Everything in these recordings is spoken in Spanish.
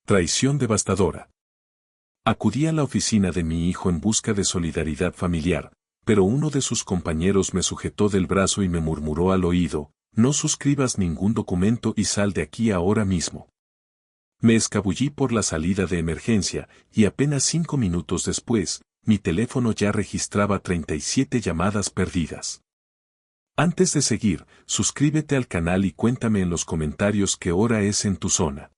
Traición devastadora. Acudí a la oficina de mi hijo en busca de solidaridad familiar, pero uno de sus compañeros me sujetó del brazo y me murmuró al oído: no suscribas ningún documento y sal de aquí ahora mismo. Me escabullí por la salida de emergencia, y apenas 5 minutos después, mi teléfono ya registraba 37 llamadas perdidas. Antes de seguir, suscríbete al canal y cuéntame en los comentarios qué hora es en tu zona.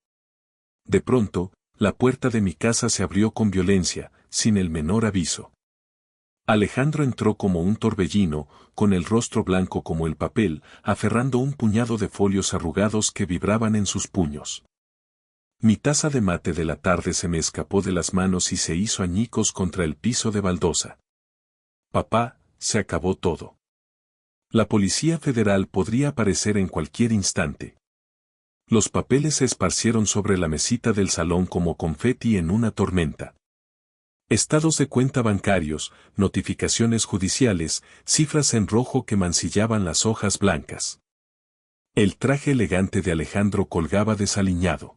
De pronto, la puerta de mi casa se abrió con violencia, sin el menor aviso. Alejandro entró como un torbellino, con el rostro blanco como el papel, aferrando un puñado de folios arrugados que vibraban en sus puños. Mi taza de mate de la tarde se me escapó de las manos y se hizo añicos contra el piso de baldosa. Papá, se acabó todo. La Policía Federal podría aparecer en cualquier instante. Los papeles se esparcieron sobre la mesita del salón como confeti en una tormenta. Estados de cuenta bancarios, notificaciones judiciales, cifras en rojo que mancillaban las hojas blancas. El traje elegante de Alejandro colgaba desaliñado.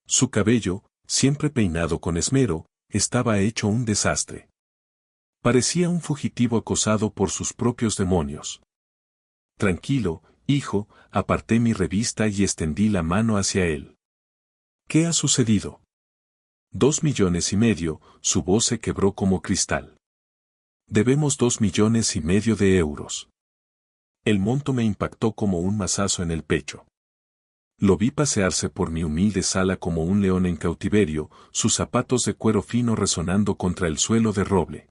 Su cabello, siempre peinado con esmero, estaba hecho un desastre. Parecía un fugitivo acosado por sus propios demonios. Tranquilo, hijo, aparté mi revista y extendí la mano hacia él. ¿Qué ha sucedido? 2,5 millones, su voz se quebró como cristal. Debemos 2,5 millones de euros. El monto me impactó como un mazazo en el pecho. Lo vi pasearse por mi humilde sala como un león en cautiverio, sus zapatos de cuero fino resonando contra el suelo de roble.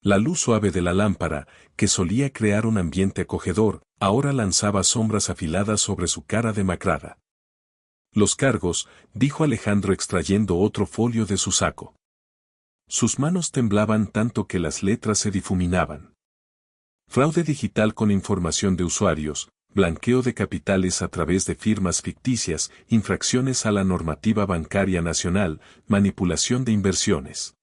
La luz suave de la lámpara, que solía crear un ambiente acogedor, ahora lanzaba sombras afiladas sobre su cara demacrada. Los cargos, dijo Alejandro extrayendo otro folio de su saco. Sus manos temblaban tanto que las letras se difuminaban. Fraude digital con información de usuarios, blanqueo de capitales a través de firmas ficticias, infracciones a la normativa bancaria nacional, manipulación de inversiones.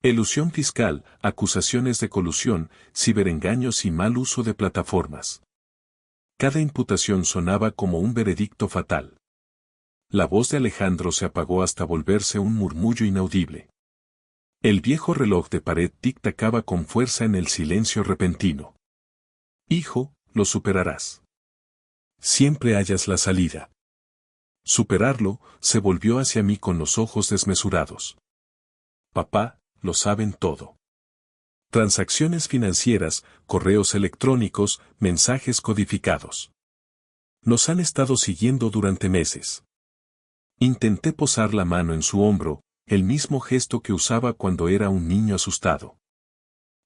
Elusión fiscal, acusaciones de colusión, ciberengaños y mal uso de plataformas. Cada imputación sonaba como un veredicto fatal. La voz de Alejandro se apagó hasta volverse un murmullo inaudible. El viejo reloj de pared tic-tacaba con fuerza en el silencio repentino. Hijo, lo superarás. Siempre hallas la salida. Superarlo, se volvió hacia mí con los ojos desmesurados. Papá, lo saben todo. Transacciones financieras, correos electrónicos, mensajes codificados. Nos han estado siguiendo durante meses. Intenté posar la mano en su hombro, el mismo gesto que usaba cuando era un niño asustado.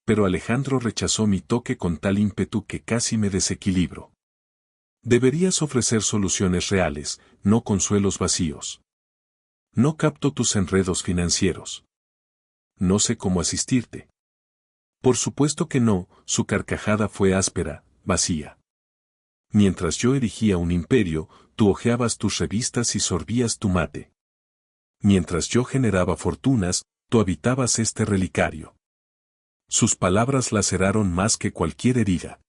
Pero Alejandro rechazó mi toque con tal ímpetu que casi me desequilibro. Deberías ofrecer soluciones reales, no consuelos vacíos. No capto tus enredos financieros. No sé cómo asistirte. Por supuesto que no, su carcajada fue áspera, vacía. Mientras yo erigía un imperio, tú hojeabas tus revistas y sorbías tu mate. Mientras yo generaba fortunas, tú habitabas este relicario. Sus palabras laceraron más que cualquier herida.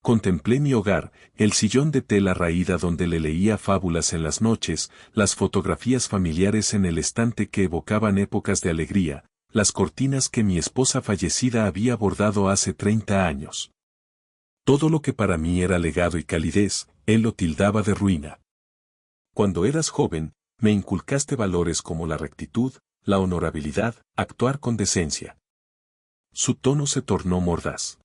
Contemplé mi hogar, el sillón de tela raída donde le leía fábulas en las noches, las fotografías familiares en el estante que evocaban épocas de alegría, las cortinas que mi esposa fallecida había bordado hace 30 años. Todo lo que para mí era legado y calidez, él lo tildaba de ruina. Cuando eras joven, me inculcaste valores como la rectitud, la honorabilidad, actuar con decencia. Su tono se tornó mordaz.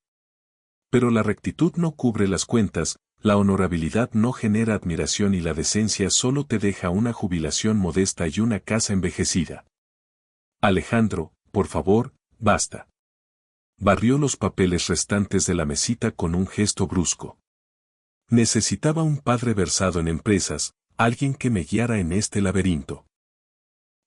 Pero la rectitud no cubre las cuentas, la honorabilidad no genera admiración y la decencia solo te deja una jubilación modesta y una casa envejecida. Alejandro, por favor, basta. Barrió los papeles restantes de la mesita con un gesto brusco. Necesitaba un padre versado en empresas, alguien que me guiara en este laberinto.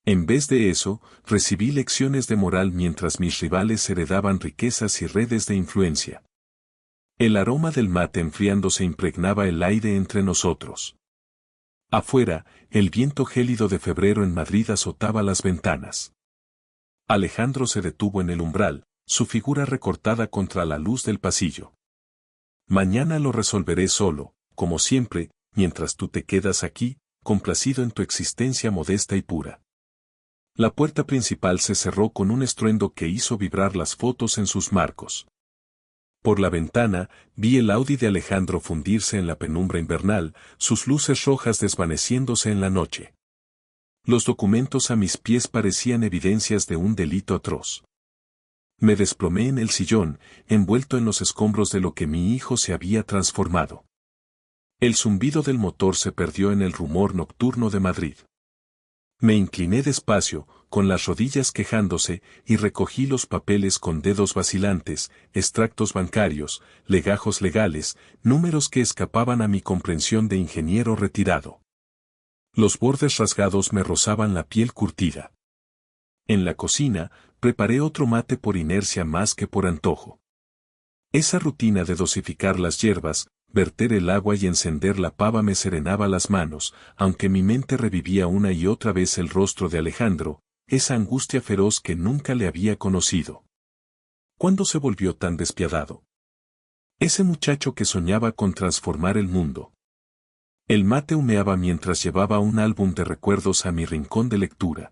En vez de eso, recibí lecciones de moral mientras mis rivales heredaban riquezas y redes de influencia. El aroma del mate enfriándose impregnaba el aire entre nosotros. Afuera, el viento gélido de febrero en Madrid azotaba las ventanas. Alejandro se detuvo en el umbral, su figura recortada contra la luz del pasillo. Mañana lo resolveré solo, como siempre, mientras tú te quedas aquí, complacido en tu existencia modesta y pura. La puerta principal se cerró con un estruendo que hizo vibrar las fotos en sus marcos. Por la ventana, vi el Audi de Alejandro fundirse en la penumbra invernal, sus luces rojas desvaneciéndose en la noche. Los documentos a mis pies parecían evidencias de un delito atroz. Me desplomé en el sillón, envuelto en los escombros de lo que mi hijo se había transformado. El zumbido del motor se perdió en el rumor nocturno de Madrid. Me incliné despacio, con las rodillas quejándose, y recogí los papeles con dedos vacilantes, extractos bancarios, legajos legales, números que escapaban a mi comprensión de ingeniero retirado. Los bordes rasgados me rozaban la piel curtida. En la cocina, preparé otro mate por inercia más que por antojo. Esa rutina de dosificar las hierbas, verter el agua y encender la pava me serenaba las manos, aunque mi mente revivía una y otra vez el rostro de Alejandro, esa angustia feroz que nunca le había conocido. ¿Cuándo se volvió tan despiadado? Ese muchacho que soñaba con transformar el mundo. El mate humeaba mientras llevaba un álbum de recuerdos a mi rincón de lectura.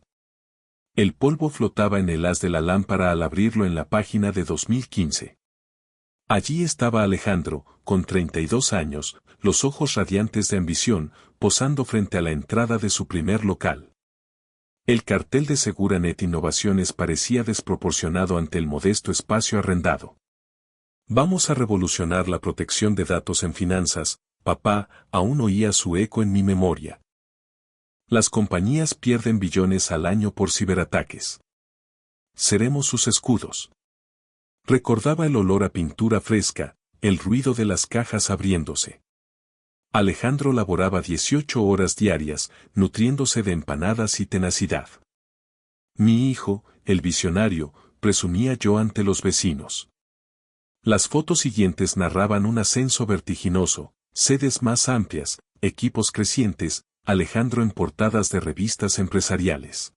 El polvo flotaba en el haz de la lámpara al abrirlo en la página de 2015. Allí estaba Alejandro, con 32 años, los ojos radiantes de ambición, posando frente a la entrada de su primer local. El cartel de Seguranet Innovaciones parecía desproporcionado ante el modesto espacio arrendado. Vamos a revolucionar la protección de datos en finanzas, papá, aún oía su eco en mi memoria. Las compañías pierden billones al año por ciberataques. Seremos sus escudos. Recordaba el olor a pintura fresca, el ruido de las cajas abriéndose. Alejandro laboraba 18 horas diarias, nutriéndose de empanadas y tenacidad. Mi hijo, el visionario, presumía yo ante los vecinos. Las fotos siguientes narraban un ascenso vertiginoso, sedes más amplias, equipos crecientes, Alejandro en portadas de revistas empresariales.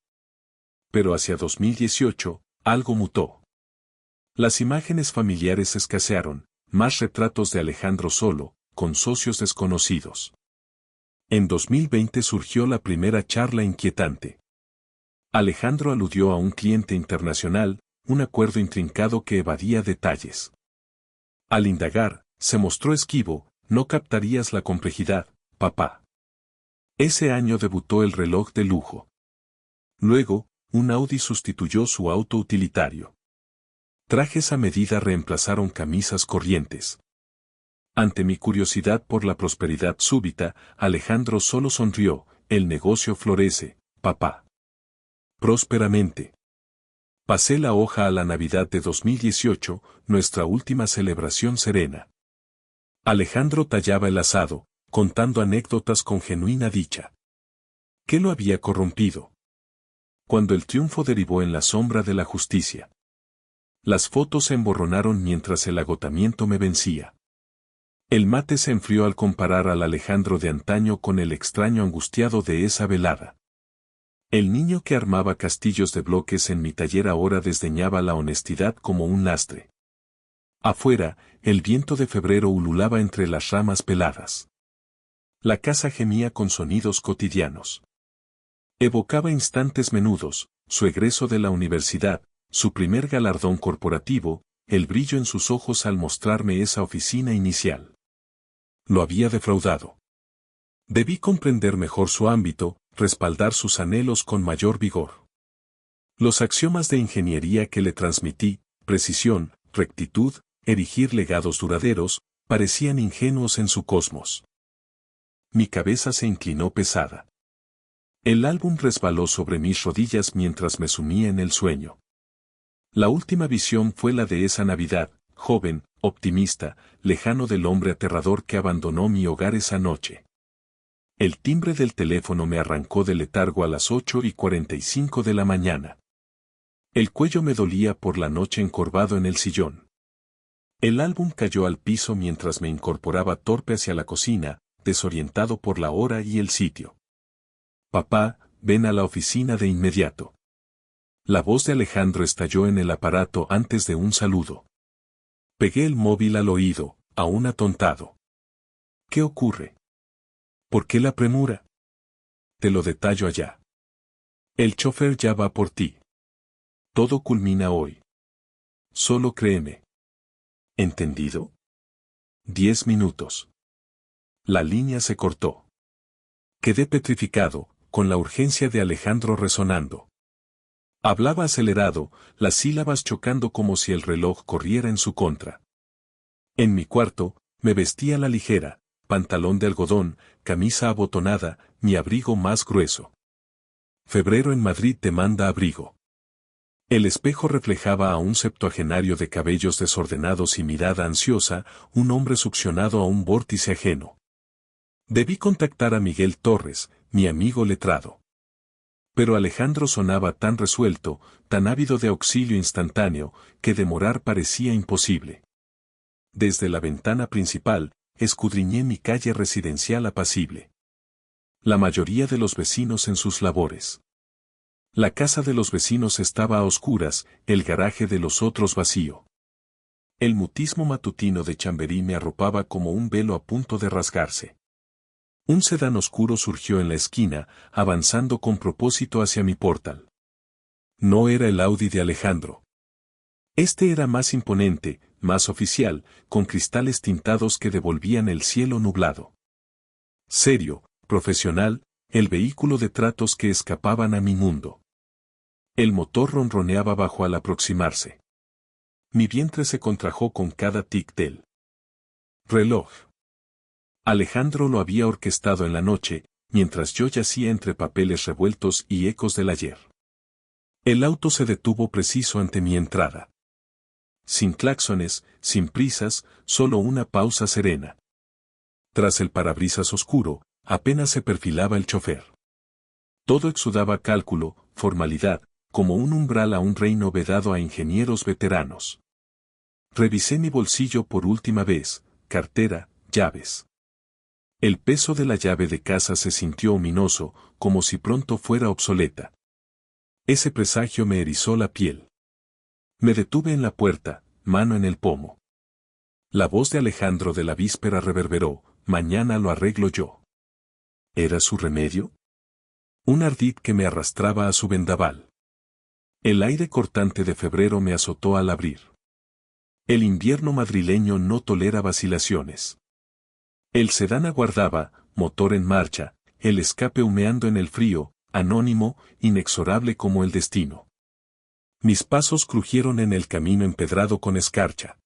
Pero hacia 2018, algo mutó. Las imágenes familiares escasearon, más retratos de Alejandro solo, con socios desconocidos. En 2020 surgió la primera charla inquietante. Alejandro aludió a un cliente internacional, un acuerdo intrincado que evadía detalles. Al indagar, se mostró esquivo, no captarías la complejidad, papá. Ese año debutó el reloj de lujo. Luego, un Audi sustituyó su auto utilitario. Trajes a medida reemplazaron camisas corrientes. Ante mi curiosidad por la prosperidad súbita, Alejandro solo sonrió, el negocio florece, papá. Prósperamente. Pasé la hoja a la Navidad de 2018, nuestra última celebración serena. Alejandro tallaba el asado, contando anécdotas con genuina dicha. ¿Qué lo había corrompido? Cuando el triunfo derivó en la sombra de la justicia. Las fotos se emborronaron mientras el agotamiento me vencía. El mate se enfrió al comparar al Alejandro de antaño con el extraño angustiado de esa velada. El niño que armaba castillos de bloques en mi taller ahora desdeñaba la honestidad como un lastre. Afuera, el viento de febrero ululaba entre las ramas peladas. La casa gemía con sonidos cotidianos. Evocaba instantes menudos, su egreso de la universidad, su primer galardón corporativo, el brillo en sus ojos al mostrarme esa oficina inicial. Lo había defraudado. Debí comprender mejor su ámbito, respaldar sus anhelos con mayor vigor. Los axiomas de ingeniería que le transmití, precisión, rectitud, erigir legados duraderos, parecían ingenuos en su cosmos. Mi cabeza se inclinó pesada. El álbum resbaló sobre mis rodillas mientras me sumía en el sueño. La última visión fue la de esa Navidad, joven, optimista, lejano del hombre aterrador que abandonó mi hogar esa noche. El timbre del teléfono me arrancó del letargo a las 8:45 de la mañana. El cuello me dolía por la noche encorvado en el sillón. El álbum cayó al piso mientras me incorporaba torpe hacia la cocina, desorientado por la hora y el sitio. Papá, ven a la oficina de inmediato. La voz de Alejandro estalló en el aparato antes de un saludo. Pegué el móvil al oído, aún atontado. ¿Qué ocurre? ¿Por qué la premura? Te lo detallo allá. El chofer ya va por ti. Todo culmina hoy. Solo créeme. ¿Entendido? 10 minutos. La línea se cortó. Quedé petrificado, con la urgencia de Alejandro resonando. Hablaba acelerado, las sílabas chocando como si el reloj corriera en su contra. En mi cuarto, me vestía a la ligera, pantalón de algodón, camisa abotonada, mi abrigo más grueso. Febrero en Madrid te manda abrigo. El espejo reflejaba a un septuagenario de cabellos desordenados y mirada ansiosa, un hombre succionado a un vórtice ajeno. Debí contactar a Miguel Torres, mi amigo letrado. Pero Alejandro sonaba tan resuelto, tan ávido de auxilio instantáneo, que demorar parecía imposible. Desde la ventana principal, escudriñé mi calle residencial apacible. La mayoría de los vecinos en sus labores. La casa de los vecinos estaba a oscuras, el garaje de los otros vacío. El mutismo matutino de Chamberí me arropaba como un velo a punto de rasgarse. Un sedán oscuro surgió en la esquina, avanzando con propósito hacia mi portal. No era el Audi de Alejandro. Este era más imponente, más oficial, con cristales tintados que devolvían el cielo nublado. Serio, profesional, el vehículo de tratos que escapaban a mi mundo. El motor ronroneaba bajo al aproximarse. Mi vientre se contrajo con cada tic del reloj. Alejandro lo había orquestado en la noche, mientras yo yacía entre papeles revueltos y ecos del ayer. El auto se detuvo preciso ante mi entrada. Sin claxones, sin prisas, solo una pausa serena. Tras el parabrisas oscuro, apenas se perfilaba el chofer. Todo exudaba cálculo, formalidad, como un umbral a un reino vedado a ingenieros veteranos. Revisé mi bolsillo por última vez, cartera, llaves. El peso de la llave de casa se sintió ominoso, como si pronto fuera obsoleta. Ese presagio me erizó la piel. Me detuve en la puerta, mano en el pomo. La voz de Alejandro de la víspera reverberó, mañana lo arreglo yo. ¿Era su remedio? Un ardid que me arrastraba a su vendaval. El aire cortante de febrero me azotó al abrir. El invierno madrileño no tolera vacilaciones. El sedán aguardaba, motor en marcha, el escape humeando en el frío, anónimo, inexorable como el destino. Mis pasos crujieron en el camino empedrado con escarcha.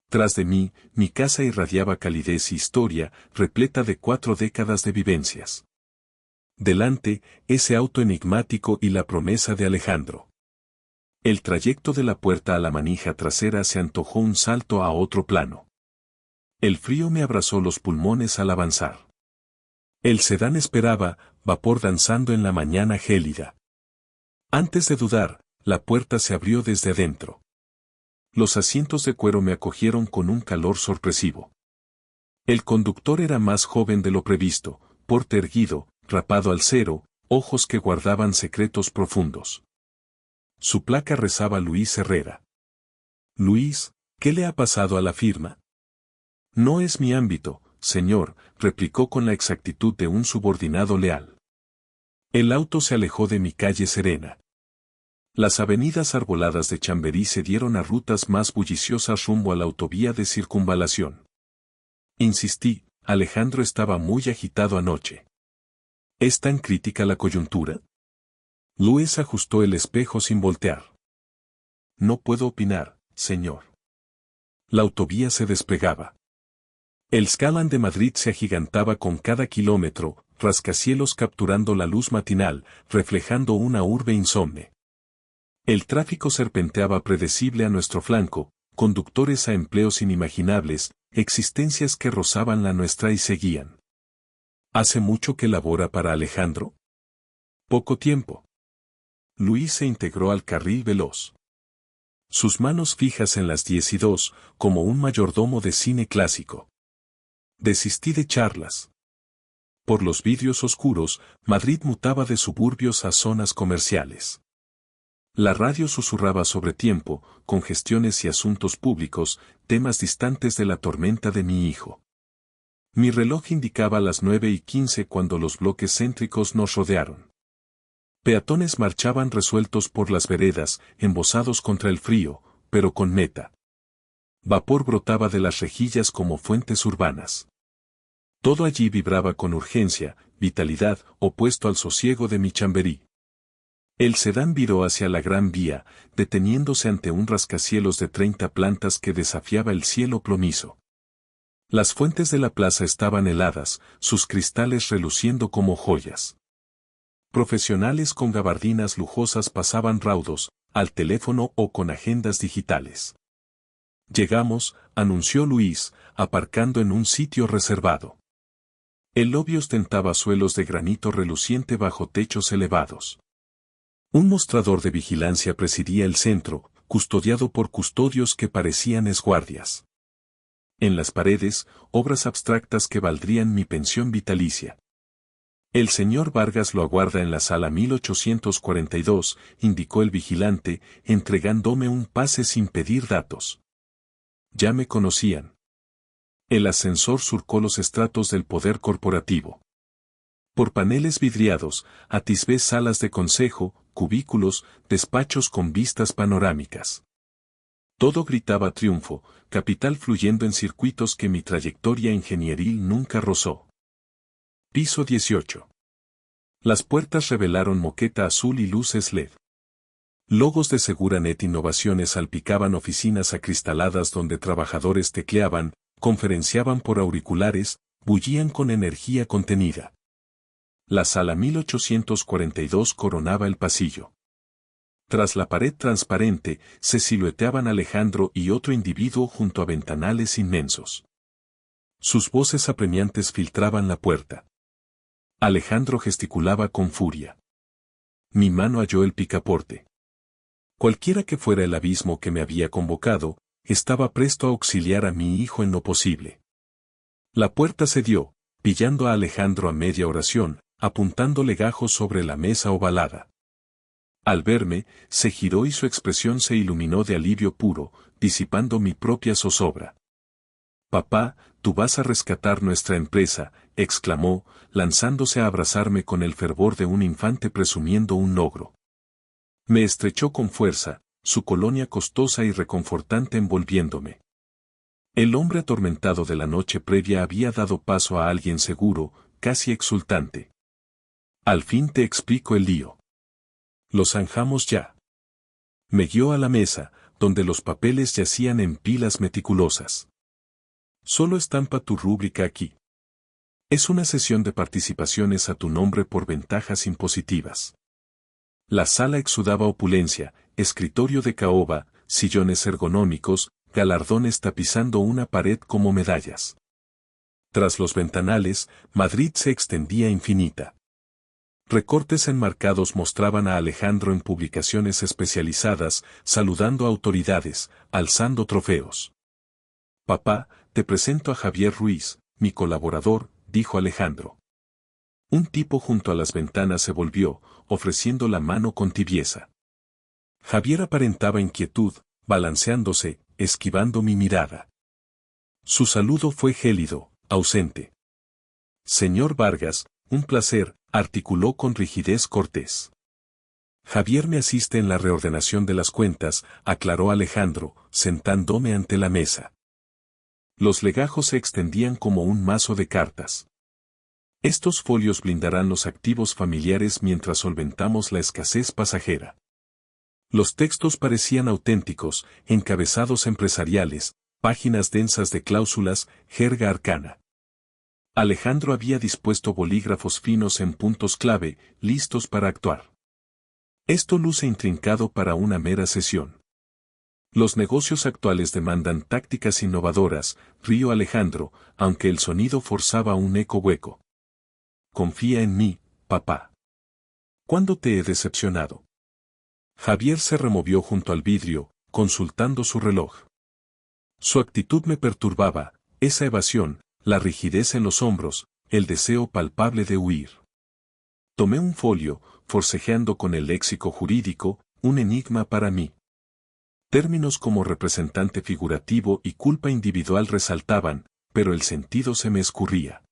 Tras de mí, mi casa irradiaba calidez y historia, repleta de 4 décadas de vivencias. Delante, ese auto enigmático y la promesa de Alejandro. El trayecto de la puerta a la manija trasera se antojó un salto a otro plano. El frío me abrazó los pulmones al avanzar. El sedán esperaba, vapor danzando en la mañana gélida. Antes de dudar, la puerta se abrió desde adentro. Los asientos de cuero me acogieron con un calor sorpresivo. El conductor era más joven de lo previsto, porte erguido, rapado al cero, ojos que guardaban secretos profundos. Su placa rezaba Luis Herrera. Luis, ¿qué le ha pasado a la firma? No es mi ámbito, señor, replicó con la exactitud de un subordinado leal. El auto se alejó de mi calle serena. Las avenidas arboladas de Chamberí se dieron a rutas más bulliciosas rumbo a la autovía de circunvalación. Insistí, Alejandro estaba muy agitado anoche. ¿Es tan crítica la coyuntura? Luis ajustó el espejo sin voltear. No puedo opinar, señor. La autovía se desplegaba. El Skyline de Madrid se agigantaba con cada kilómetro, rascacielos capturando la luz matinal, reflejando una urbe insomne. El tráfico serpenteaba predecible a nuestro flanco, conductores a empleos inimaginables, existencias que rozaban la nuestra y seguían. ¿Hace mucho que labora para Alejandro? Poco tiempo. Luis se integró al carril veloz. Sus manos fijas en las 10:02, como un mayordomo de cine clásico. Desistí de charlas. Por los vidrios oscuros, Madrid mutaba de suburbios a zonas comerciales. La radio susurraba sobre tiempo, congestiones y asuntos públicos, temas distantes de la tormenta de mi hijo. Mi reloj indicaba las 9:15 cuando los bloques céntricos nos rodearon. Peatones marchaban resueltos por las veredas, embosados contra el frío, pero con meta. Vapor brotaba de las rejillas como fuentes urbanas. Todo allí vibraba con urgencia, vitalidad, opuesto al sosiego de mi Chamberí. El sedán viró hacia la Gran Vía, deteniéndose ante un rascacielos de 30 plantas que desafiaba el cielo plomizo. Las fuentes de la plaza estaban heladas, sus cristales reluciendo como joyas. Profesionales con gabardinas lujosas pasaban raudos, al teléfono o con agendas digitales. Llegamos, anunció Luis, aparcando en un sitio reservado. El lobby ostentaba suelos de granito reluciente bajo techos elevados. Un mostrador de vigilancia presidía el centro, custodiado por custodios que parecían esguardias. En las paredes, obras abstractas que valdrían mi pensión vitalicia. El señor Vargas lo aguarda en la sala 1842, indicó el vigilante, entregándome un pase sin pedir datos. Ya me conocían. El ascensor surcó los estratos del poder corporativo. Por paneles vidriados, atisbé salas de consejo, cubículos, despachos con vistas panorámicas. Todo gritaba triunfo, capital fluyendo en circuitos que mi trayectoria ingenieril nunca rozó. Piso 18. Las puertas revelaron moqueta azul y luces LED. Logos de Seguranet Innovaciones salpicaban oficinas acristaladas donde trabajadores tecleaban, conferenciaban por auriculares, bullían con energía contenida. La sala 1842 coronaba el pasillo. Tras la pared transparente, se silueteaban Alejandro y otro individuo junto a ventanales inmensos. Sus voces apremiantes filtraban la puerta. Alejandro gesticulaba con furia. Mi mano halló el picaporte. Cualquiera que fuera el abismo que me había convocado, estaba presto a auxiliar a mi hijo en lo posible. La puerta cedió, pillando a Alejandro a media oración, apuntando legajos sobre la mesa ovalada. Al verme, se giró y su expresión se iluminó de alivio puro, disipando mi propia zozobra. Papá, tú vas a rescatar nuestra empresa, exclamó, lanzándose a abrazarme con el fervor de un infante presumiendo un logro. Me estrechó con fuerza, su colonia costosa y reconfortante envolviéndome. El hombre atormentado de la noche previa había dado paso a alguien seguro, casi exultante. Al fin te explico el lío. Lo zanjamos ya. Me guió a la mesa, donde los papeles yacían en pilas meticulosas. Solo estampa tu rúbrica aquí. Es una sesión de participaciones a tu nombre por ventajas impositivas. La sala exudaba opulencia, escritorio de caoba, sillones ergonómicos, galardones tapizando una pared como medallas. Tras los ventanales, Madrid se extendía infinita. Recortes enmarcados mostraban a Alejandro en publicaciones especializadas, saludando a autoridades, alzando trofeos. Papá, te presento a Javier Ruiz, mi colaborador, dijo Alejandro. Un tipo junto a las ventanas se volvió, ofreciendo la mano con tibieza. Javier aparentaba inquietud, balanceándose, esquivando mi mirada. Su saludo fue gélido, ausente. Señor Vargas, un placer, articuló con rigidez cortés. Javier me asiste en la reordenación de las cuentas, aclaró Alejandro, sentándome ante la mesa. Los legajos se extendían como un mazo de cartas. Estos folios blindarán los activos familiares mientras solventamos la escasez pasajera. Los textos parecían auténticos, encabezados empresariales, páginas densas de cláusulas, jerga arcana. Alejandro había dispuesto bolígrafos finos en puntos clave, listos para actuar. Esto luce intrincado para una mera sesión. Los negocios actuales demandan tácticas innovadoras, rió Alejandro, aunque el sonido forzaba un eco hueco. Confía en mí, papá. ¿Cuándo te he decepcionado? Javier se removió junto al vidrio, consultando su reloj. Su actitud me perturbaba, esa evasión, la rigidez en los hombros, el deseo palpable de huir. Tomé un folio, forcejeando con el léxico jurídico, un enigma para mí. Términos como representante figurativo y culpa individual resaltaban, pero el sentido se me escurría.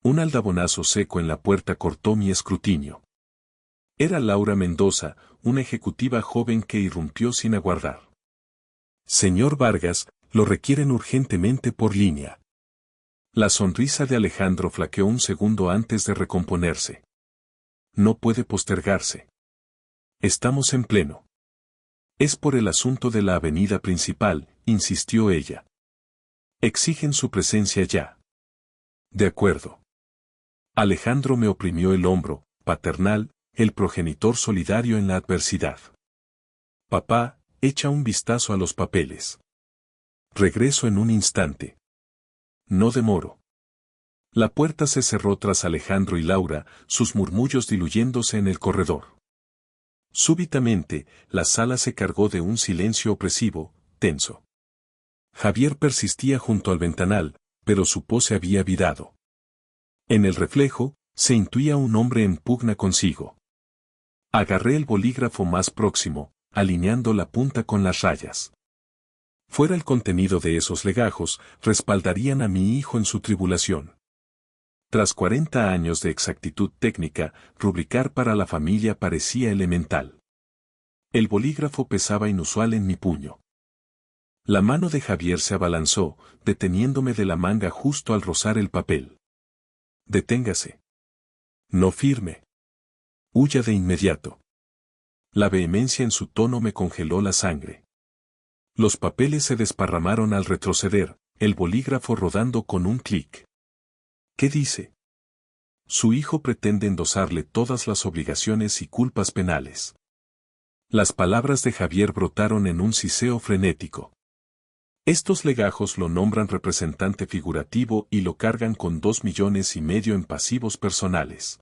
Un aldabonazo seco en la puerta cortó mi escrutinio. Era Laura Mendoza, una ejecutiva joven que irrumpió sin aguardar. Señor Vargas, lo requieren urgentemente por línea. La sonrisa de Alejandro flaqueó un segundo antes de recomponerse. No puede postergarse. Estamos en pleno. Es por el asunto de la avenida principal, insistió ella. Exigen su presencia ya. De acuerdo. Alejandro me oprimió el hombro, paternal, el progenitor solidario en la adversidad. Papá, echa un vistazo a los papeles. Regreso en un instante. No demoro. La puerta se cerró tras Alejandro y Laura, sus murmullos diluyéndose en el corredor. Súbitamente, la sala se cargó de un silencio opresivo, tenso. Javier persistía junto al ventanal, pero su pose había virado. En el reflejo, se intuía un hombre en pugna consigo. Agarré el bolígrafo más próximo, alineando la punta con las rayas. Fuera el contenido de esos legajos, respaldarían a mi hijo en su tribulación. Tras 40 años de exactitud técnica, rubricar para la familia parecía elemental. El bolígrafo pesaba inusual en mi puño. La mano de Javier se abalanzó, deteniéndome de la manga justo al rozar el papel. Deténgase. No firme. Huya de inmediato. La vehemencia en su tono me congeló la sangre. Los papeles se desparramaron al retroceder, el bolígrafo rodando con un clic. ¿Qué dice? Su hijo pretende endosarle todas las obligaciones y culpas penales. Las palabras de Javier brotaron en un siseo frenético. Estos legajos lo nombran representante figurativo y lo cargan con 2,5 millones en pasivos personales.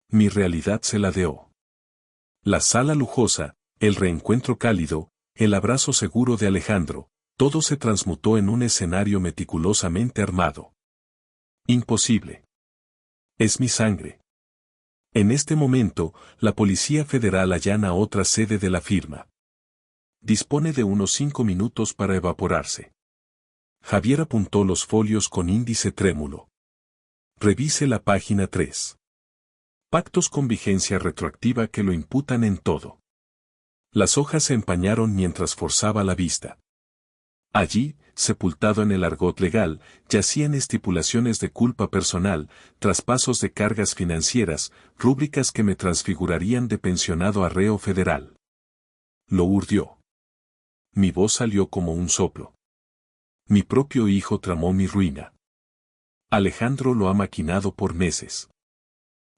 Mi realidad se ladeó. La sala lujosa, el reencuentro cálido, el abrazo seguro de Alejandro, todo se transmutó en un escenario meticulosamente armado. Imposible. Es mi sangre. En este momento, la Policía Federal allana otra sede de la firma. Dispone de unos 5 minutos para evaporarse. Javier apuntó los folios con índice trémulo. Revise la página 3. Pactos con vigencia retroactiva que lo imputan en todo. Las hojas se empañaron mientras forzaba la vista. Allí, sepultado en el argot legal, yacían estipulaciones de culpa personal, traspasos de cargas financieras, rúbricas que me transfigurarían de pensionado a reo federal. Lo urdió. Mi voz salió como un soplo. Mi propio hijo tramó mi ruina. Alejandro lo ha maquinado por meses.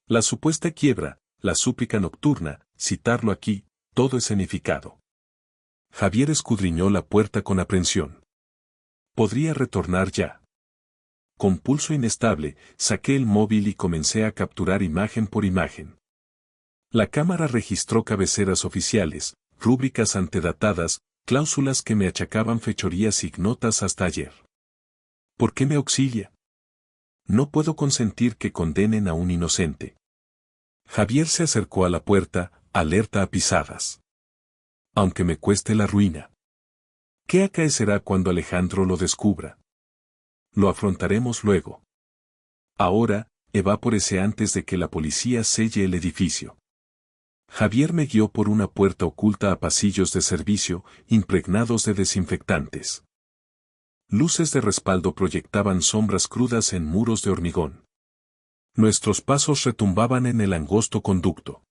La supuesta quiebra, la súplica nocturna, citarlo aquí, todo escenificado. Javier escudriñó la puerta con aprensión. Podría retornar ya. Con pulso inestable, saqué el móvil y comencé a capturar imagen por imagen. La cámara registró cabeceras oficiales, rúbricas antedatadas, cláusulas que me achacaban fechorías ignotas hasta ayer. ¿Por qué me auxilia? No puedo consentir que condenen a un inocente. Javier se acercó a la puerta, alerta a pisadas. Aunque me cueste la ruina. ¿Qué acaecerá cuando Alejandro lo descubra? Lo afrontaremos luego. Ahora, evapórese antes de que la policía selle el edificio. Javier me guió por una puerta oculta a pasillos de servicio, impregnados de desinfectantes. Luces de respaldo proyectaban sombras crudas en muros de hormigón. Nuestros pasos retumbaban en el angosto conducto.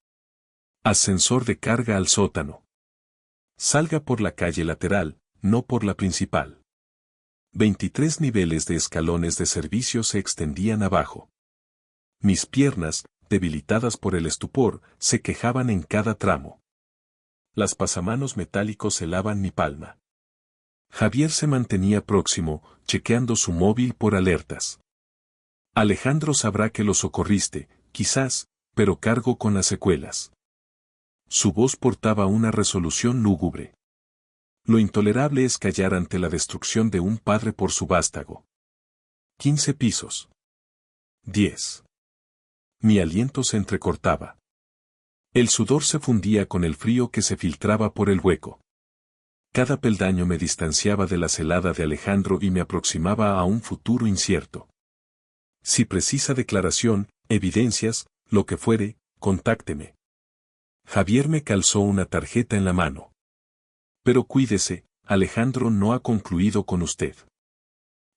Ascensor de carga al sótano. Salga por la calle lateral, no por la principal. 23 niveles de escalones de servicio se extendían abajo. Mis piernas, debilitadas por el estupor, se quejaban en cada tramo. Las pasamanos metálicos helaban mi palma. Javier se mantenía próximo, chequeando su móvil por alertas. Alejandro sabrá que lo socorriste, quizás, pero cargo con las secuelas. Su voz portaba una resolución lúgubre. Lo intolerable es callar ante la destrucción de un padre por su vástago. 15 pisos. 10. Mi aliento se entrecortaba. El sudor se fundía con el frío que se filtraba por el hueco. Cada peldaño me distanciaba de la celada de Alejandro y me aproximaba a un futuro incierto. Si precisa declaración, evidencias, lo que fuere, contácteme. Javier me calzó una tarjeta en la mano. Pero cuídese, Alejandro no ha concluido con usted.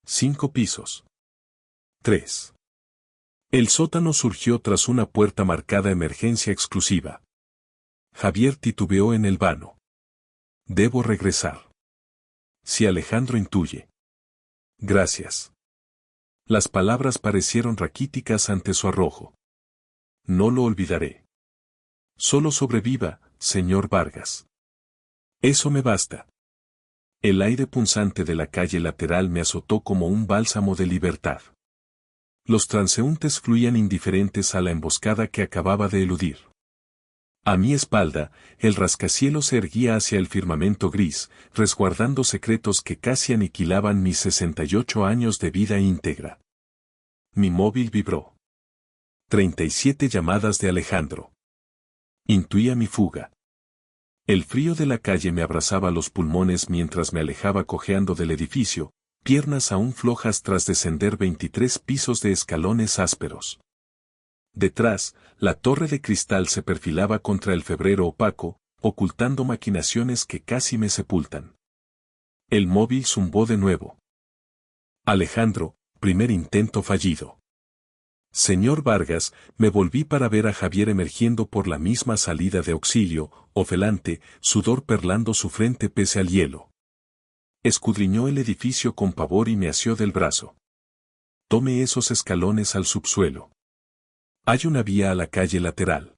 5 pisos. 3. El sótano surgió tras una puerta marcada emergencia exclusiva. Javier titubeó en el vano. Debo regresar. Si Alejandro intuye. Gracias. Las palabras parecieron raquíticas ante su arrojo. No lo olvidaré. Solo sobreviva, señor Vargas. Eso me basta. El aire punzante de la calle lateral me azotó como un bálsamo de libertad. Los transeúntes fluían indiferentes a la emboscada que acababa de eludir. A mi espalda, el rascacielos se erguía hacia el firmamento gris, resguardando secretos que casi aniquilaban mis 68 años de vida íntegra. Mi móvil vibró. 37 llamadas de Alejandro. Intuía mi fuga. El frío de la calle me abrazaba los pulmones mientras me alejaba cojeando del edificio, piernas aún flojas tras descender 23 pisos de escalones ásperos. Detrás, la torre de cristal se perfilaba contra el febrero opaco, ocultando maquinaciones que casi me sepultan. El móvil zumbó de nuevo. Alejandro, primer intento fallido. Señor Vargas, me volví para ver a Javier emergiendo por la misma salida de auxilio, ofelante, sudor perlando su frente pese al hielo. Escudriñó el edificio con pavor y me asió del brazo. Tome esos escalones al subsuelo. Hay una vía a la calle lateral.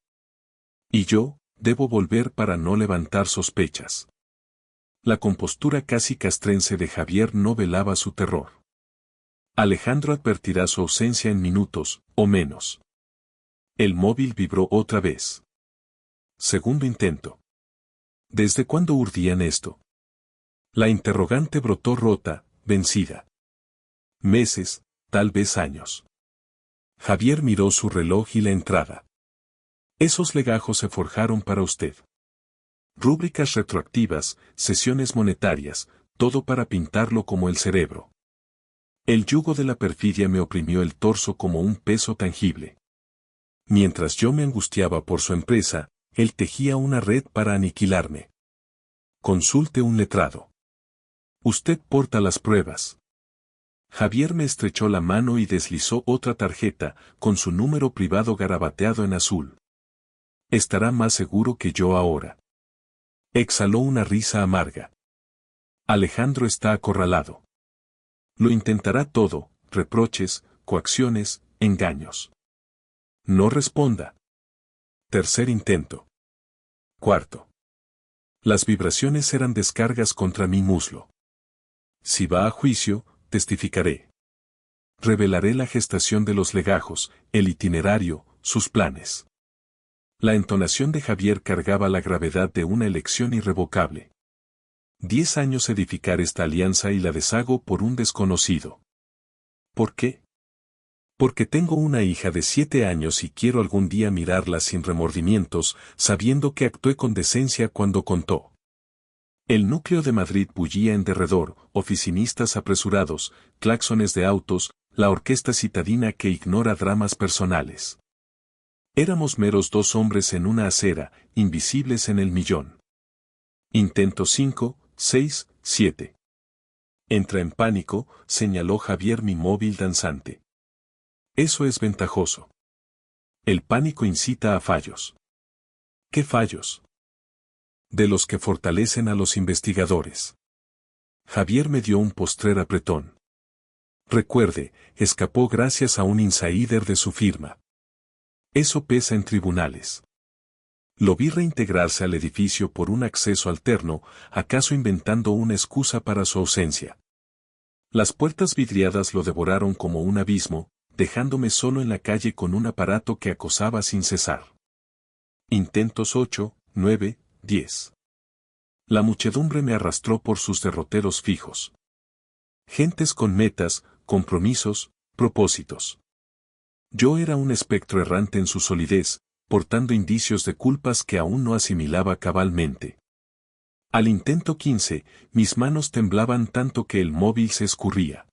Y yo, debo volver para no levantar sospechas. La compostura casi castrense de Javier no velaba su terror. Alejandro advertirá su ausencia en minutos, o menos. El móvil vibró otra vez. Segundo intento. ¿Desde cuándo urdían esto? La interrogante brotó rota, vencida. Meses, tal vez años. Javier miró su reloj y la entrada. Esos legajos se forjaron para usted. Rúbricas retroactivas, sesiones monetarias, todo para pintarlo como el cerebro. El yugo de la perfidia me oprimió el torso como un peso tangible. Mientras yo me angustiaba por su empresa, él tejía una red para aniquilarme. Consulte un letrado. Usted porta las pruebas. Javier me estrechó la mano y deslizó otra tarjeta, con su número privado garabateado en azul. Estará más seguro que yo ahora. Exhaló una risa amarga. Alejandro está acorralado. Lo intentará todo, reproches, coacciones, engaños. No responda. Tercer intento. Cuarto. Las vibraciones eran descargas contra mi muslo. Si va a juicio, testificaré. Revelaré la gestación de los legajos, el itinerario, sus planes. La entonación de Javier cargaba la gravedad de una elección irrevocable. 10 años edificar esta alianza y la deshago por un desconocido. ¿Por qué? Porque tengo una hija de 7 años y quiero algún día mirarla sin remordimientos, sabiendo que actué con decencia cuando contó. El núcleo de Madrid bullía en derredor, oficinistas apresurados, claxones de autos, la orquesta citadina que ignora dramas personales. Éramos meros 2 hombres en una acera, invisibles en el millón. Intento 5, 6, 7. Entra en pánico, señaló Javier mi móvil danzante. Eso es ventajoso. El pánico incita a fallos. ¿Qué fallos? De los que fortalecen a los investigadores. Javier me dio un postrer apretón. Recuerde, escapó gracias a un insider de su firma. Eso pesa en tribunales. Lo vi reintegrarse al edificio por un acceso alterno, acaso inventando una excusa para su ausencia. Las puertas vidriadas lo devoraron como un abismo, dejándome solo en la calle con un aparato que acosaba sin cesar. Intentos 8, 9, 10. La muchedumbre me arrastró por sus derroteros fijos. Gentes con metas, compromisos, propósitos. Yo era un espectro errante en su solidez, portando indicios de culpas que aún no asimilaba cabalmente. Al intento 15, mis manos temblaban tanto que el móvil se escurría.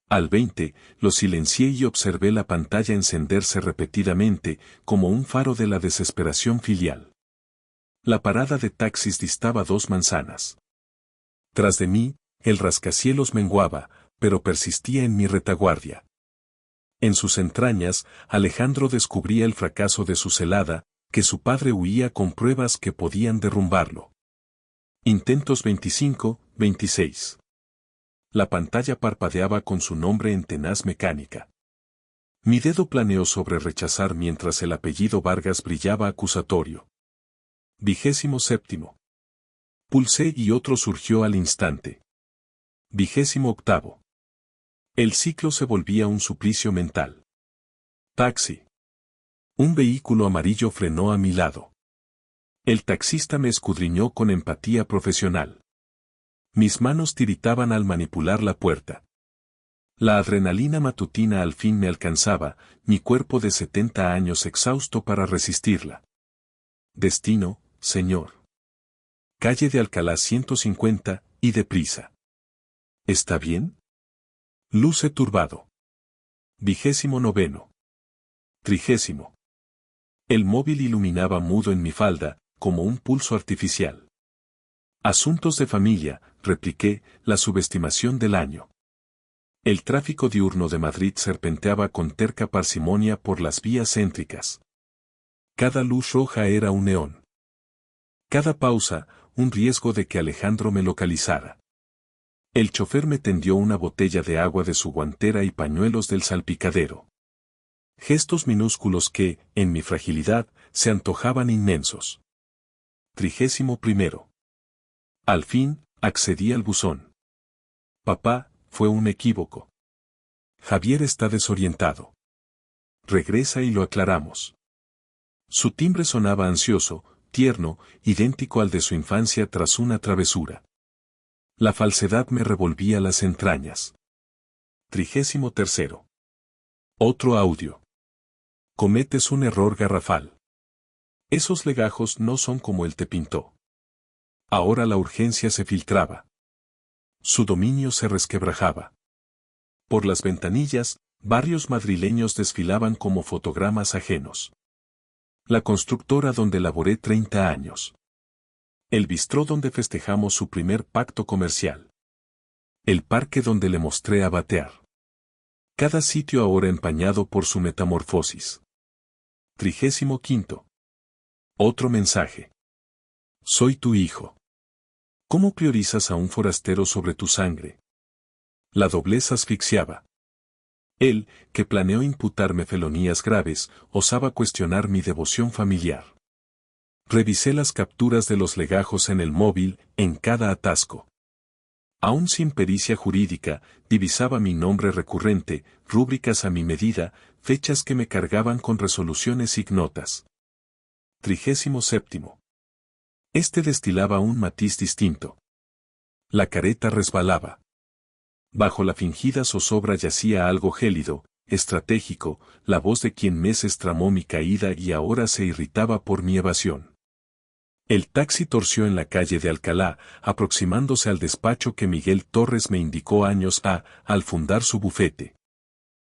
Al 20, lo silencié y observé la pantalla encenderse repetidamente, como un faro de la desesperación filial. La parada de taxis distaba 2 manzanas. Tras de mí, el rascacielos menguaba, pero persistía en mi retaguardia. En sus entrañas, Alejandro descubría el fracaso de su celada, que su padre huía con pruebas que podían derrumbarlo. Intentos 25, 26. La pantalla parpadeaba con su nombre en tenaz mecánica. Mi dedo planeó sobre rechazar mientras el apellido Vargas brillaba acusatorio. 27. Pulsé y otro surgió al instante. 28. El ciclo se volvía un suplicio mental. Taxi. Un vehículo amarillo frenó a mi lado. El taxista me escudriñó con empatía profesional. Mis manos tiritaban al manipular la puerta. La adrenalina matutina al fin me alcanzaba, mi cuerpo de 70 años exhausto para resistirla. Destino, señor. Calle de Alcalá 150, y deprisa. ¿Está bien? Luce turbado. 29. 30. El móvil iluminaba mudo en mi falda, como un pulso artificial. Asuntos de familia, repliqué, la subestimación del año. El tráfico diurno de Madrid serpenteaba con terca parsimonia por las vías céntricas. Cada luz roja era un neón. Cada pausa, un riesgo de que Alejandro me localizara. El chofer me tendió una botella de agua de su guantera y pañuelos del salpicadero. Gestos minúsculos que, en mi fragilidad, se antojaban inmensos. 31. Al fin, accedí al buzón. Papá, fue un equívoco. Javier está desorientado. Regresa y lo aclaramos. Su timbre sonaba ansioso, tierno, idéntico al de su infancia tras una travesura. La falsedad me revolvía las entrañas. 33. Otro audio. Cometes un error garrafal. Esos legajos no son como él te pintó. Ahora la urgencia se filtraba. Su dominio se resquebrajaba. Por las ventanillas, barrios madrileños desfilaban como fotogramas ajenos. La constructora donde laboré 30 años. El bistró donde festejamos su primer pacto comercial. El parque donde le mostré a batear. Cada sitio ahora empañado por su metamorfosis. 35. Otro mensaje. Soy tu hijo. ¿Cómo priorizas a un forastero sobre tu sangre? La doblez asfixiaba. Él, que planeó imputarme felonías graves, osaba cuestionar mi devoción familiar. Revisé las capturas de los legajos en el móvil, en cada atasco. Aún sin pericia jurídica, divisaba mi nombre recurrente, rúbricas a mi medida, fechas que me cargaban con resoluciones ignotas. 37. Este destilaba un matiz distinto. La careta resbalaba. Bajo la fingida zozobra yacía algo gélido, estratégico, la voz de quien meses tramó mi caída y ahora se irritaba por mi evasión. El taxi torció en la calle de Alcalá, aproximándose al despacho que Miguel Torres me indicó años al fundar su bufete.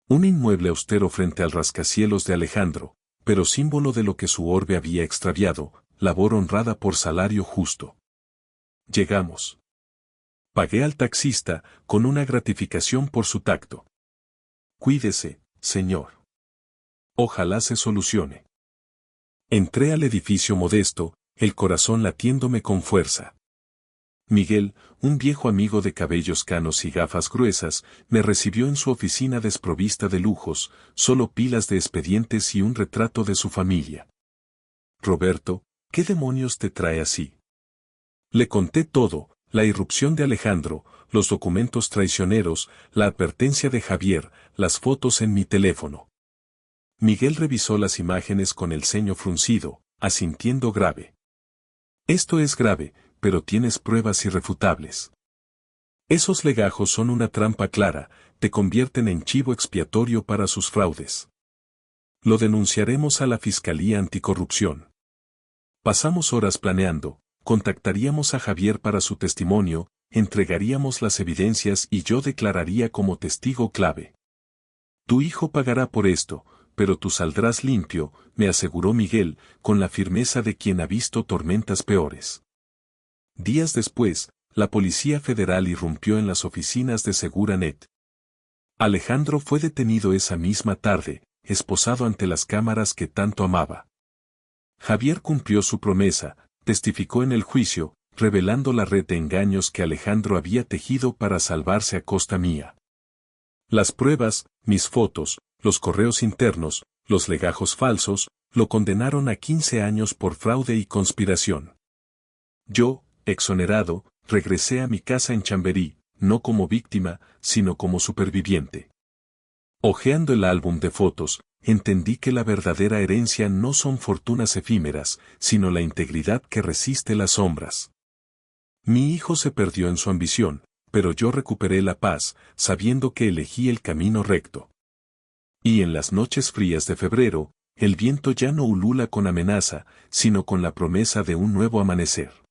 Un inmueble austero frente al rascacielos de Alejandro, pero símbolo de lo que su orbe había extraviado, labor honrada por salario justo. Llegamos. Pagué al taxista, con una gratificación por su tacto. Cuídese, señor. Ojalá se solucione. Entré al edificio modesto, el corazón latiéndome con fuerza. Miguel, un viejo amigo de cabellos canos y gafas gruesas, me recibió en su oficina desprovista de lujos, solo pilas de expedientes y un retrato de su familia. Roberto, ¿qué demonios te trae así? Le conté todo, la irrupción de Alejandro, los documentos traicioneros, la advertencia de Javier, las fotos en mi teléfono. Miguel revisó las imágenes con el ceño fruncido, asintiendo grave. Esto es grave, pero tienes pruebas irrefutables. Esos legajos son una trampa clara, te convierten en chivo expiatorio para sus fraudes. Lo denunciaremos a la Fiscalía Anticorrupción. Pasamos horas planeando, contactaríamos a Javier para su testimonio, entregaríamos las evidencias y yo declararía como testigo clave. Tu hijo pagará por esto, pero tú saldrás limpio, me aseguró Miguel, con la firmeza de quien ha visto tormentas peores. Días después, la Policía Federal irrumpió en las oficinas de Seguranet. Alejandro fue detenido esa misma tarde, esposado ante las cámaras que tanto amaba. Javier cumplió su promesa, testificó en el juicio, revelando la red de engaños que Alejandro había tejido para salvarse a costa mía. Las pruebas, mis fotos, los correos internos, los legajos falsos, lo condenaron a 15 años por fraude y conspiración. Yo, exonerado, regresé a mi casa en Chamberí, no como víctima, sino como superviviente. Hojeando el álbum de fotos, entendí que la verdadera herencia no son fortunas efímeras, sino la integridad que resiste las sombras. Mi hijo se perdió en su ambición, pero yo recuperé la paz, sabiendo que elegí el camino recto. Y en las noches frías de febrero, el viento ya no ulula con amenaza, sino con la promesa de un nuevo amanecer.